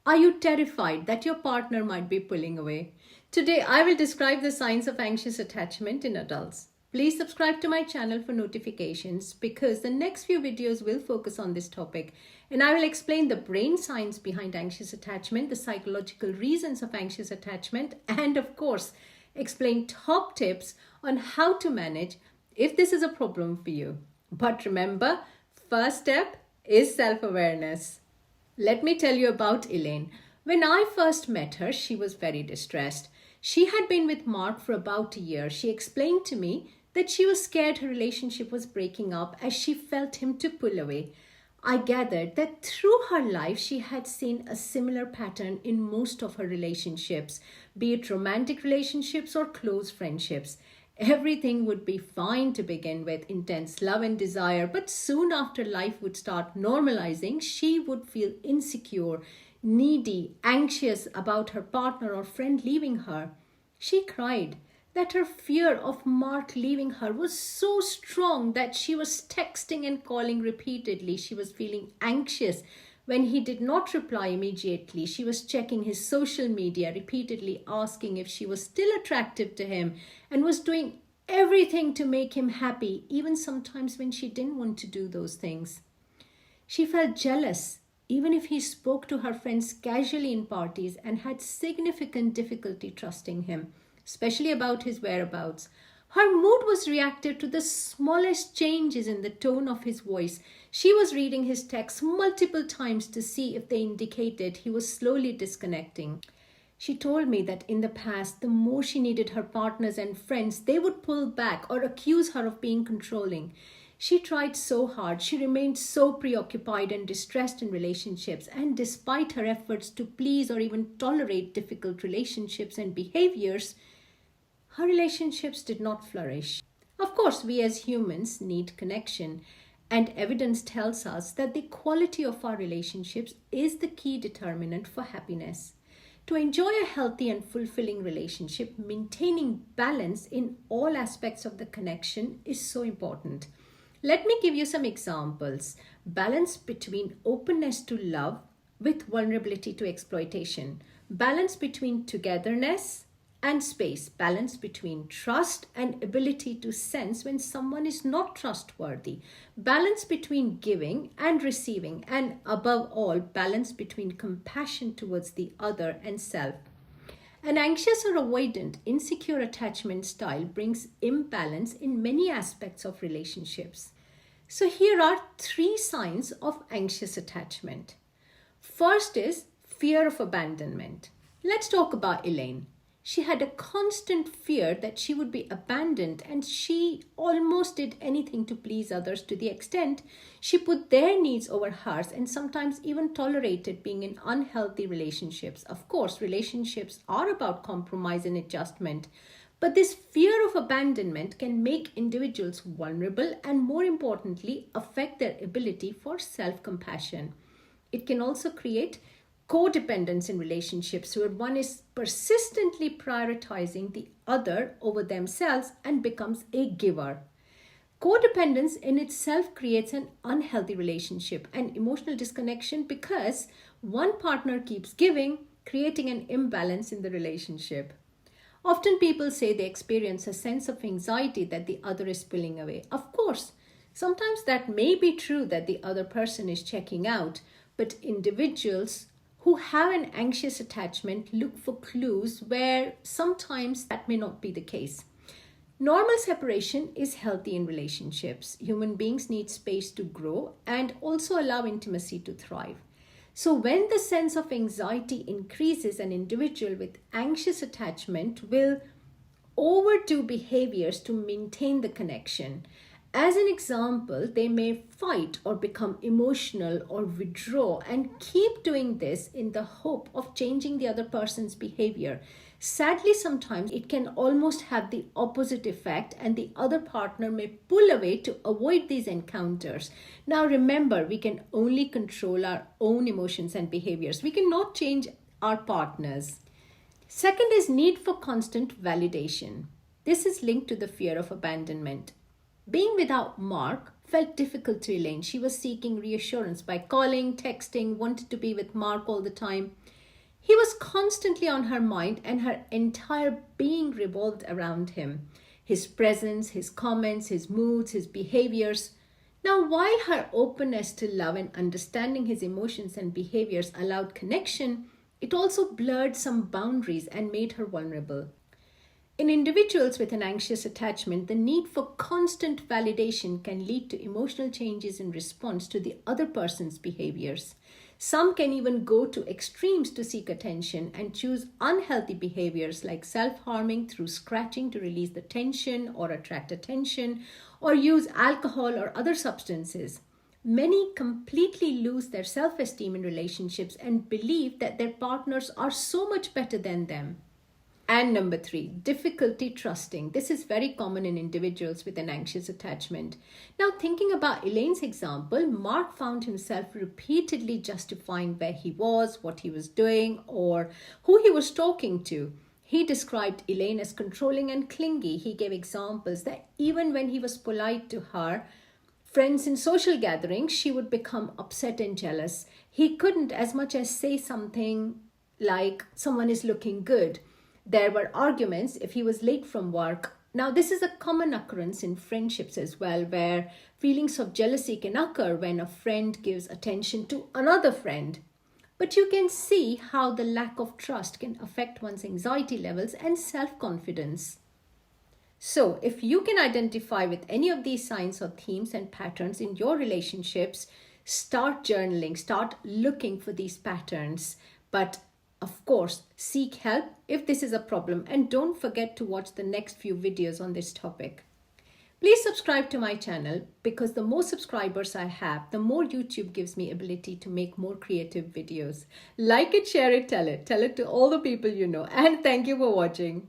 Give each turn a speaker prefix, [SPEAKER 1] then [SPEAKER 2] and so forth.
[SPEAKER 1] Are you terrified that your partner might be pulling away? Today, I will describe the signs of anxious attachment in adults. Please subscribe to my channel for notifications because the next few videos will focus on this topic, and I will explain the brain science behind anxious attachment, the psychological reasons of anxious attachment, and of course, explain top tips on how to manage if this is a problem for you. But remember, first step is self-awareness. Let me tell you about Elaine. When I first met her, she was very distressed. She had been with Mark for about a year. She explained to me that she was scared her relationship was breaking up as she felt him to pull away. I gathered that through her life, she had seen a similar pattern in most of her relationships, be it romantic relationships or close friendships. Everything would be fine to begin with, intense love and desire, but soon after life would start normalizing, she would feel insecure, needy, anxious about her partner or friend leaving her. She cried that her fear of Mark leaving her was so strong that she was texting and calling repeatedly. She was feeling anxious when he did not reply immediately. She was checking his social media, repeatedly asking if she was still attractive to him, and was doing everything to make him happy, even sometimes when she didn't want to do those things. She felt jealous, even if he spoke to her friends casually in parties, and had significant difficulty trusting him, especially about his whereabouts. Her mood was reactive to the smallest changes in the tone of his voice. She was reading his texts multiple times to see if they indicated he was slowly disconnecting. She told me that in the past, the more she needed her partners and friends, they would pull back or accuse her of being controlling. She tried so hard. She remained so preoccupied and distressed in relationships. And despite her efforts to please or even tolerate difficult relationships and behaviors, her relationships did not flourish. Of course, we as humans need connection, and evidence tells us that the quality of our relationships is the key determinant for happiness. To enjoy a healthy and fulfilling relationship, maintaining balance in all aspects of the connection is so important. Let me give you some examples. Balance between openness to love with vulnerability to exploitation. Balance between togetherness and space. Balance between trust and ability to sense when someone is not trustworthy. Balance between giving and receiving. And above all, balance between compassion towards the other and self. An anxious or avoidant, insecure attachment style brings imbalance in many aspects of relationships. So here are 3 signs of anxious attachment. First is fear of abandonment. Let's talk about Elaine. She had a constant fear that she would be abandoned, and she almost did anything to please others, to the extent she put their needs over hers and sometimes even tolerated being in unhealthy relationships. Of course, relationships are about compromise and adjustment, but this fear of abandonment can make individuals vulnerable and, more importantly, affect their ability for self-compassion. It can also create codependence in relationships where one is persistently prioritizing the other over themselves and becomes a giver. Codependence in itself creates an unhealthy relationship and emotional disconnection because one partner keeps giving, creating an imbalance in the relationship. Often people say they experience a sense of anxiety that the other is pulling away. Of course, sometimes that may be true that the other person is checking out, but individuals who have an anxious attachment look for clues where sometimes that may not be the case. Normal separation is healthy in relationships. Human beings need space to grow and also allow intimacy to thrive. So when the sense of anxiety increases, an individual with anxious attachment will overdo behaviors to maintain the connection. As an example, they may fight or become emotional or withdraw and keep doing this in the hope of changing the other person's behavior. Sadly, sometimes it can almost have the opposite effect, and the other partner may pull away to avoid these encounters. Now remember, we can only control our own emotions and behaviors. We cannot change our partners. Second is need for constant validation. This is linked to the fear of abandonment. Being without Mark felt difficult to Elaine. She was seeking reassurance by calling, texting, wanted to be with Mark all the time. He was constantly on her mind, and her entire being revolved around him. His presence, his comments, his moods, his behaviors. Now, while her openness to love and understanding his emotions and behaviors allowed connection, it also blurred some boundaries and made her vulnerable. In individuals with an anxious attachment, the need for constant validation can lead to emotional changes in response to the other person's behaviors. Some can even go to extremes to seek attention and choose unhealthy behaviors like self-harming through scratching to release the tension or attract attention, or use alcohol or other substances. Many completely lose their self-esteem in relationships and believe that their partners are so much better than them. And number 3, difficulty trusting. This is very common in individuals with an anxious attachment. Now, thinking about Elaine's example, Mark found himself repeatedly justifying where he was, what he was doing, or who he was talking to. He described Elaine as controlling and clingy. He gave examples that even when he was polite to her friends in social gatherings, she would become upset and jealous. He couldn't as much as say something like, "Someone is looking good." There were arguments if he was late from work. Now, this is a common occurrence in friendships as well, where feelings of jealousy can occur when a friend gives attention to another friend. But you can see how the lack of trust can affect one's anxiety levels and self-confidence. So, if you can identify with any of these signs or themes and patterns in your relationships, start journaling, start looking for these patterns. But of course, seek help if this is a problem, and don't forget to watch the next few videos on this topic. Please subscribe to my channel, because the more subscribers I have, the more YouTube gives me ability to make more creative videos. Like it, share it, tell it. Tell it to all the people you know. And thank you for watching.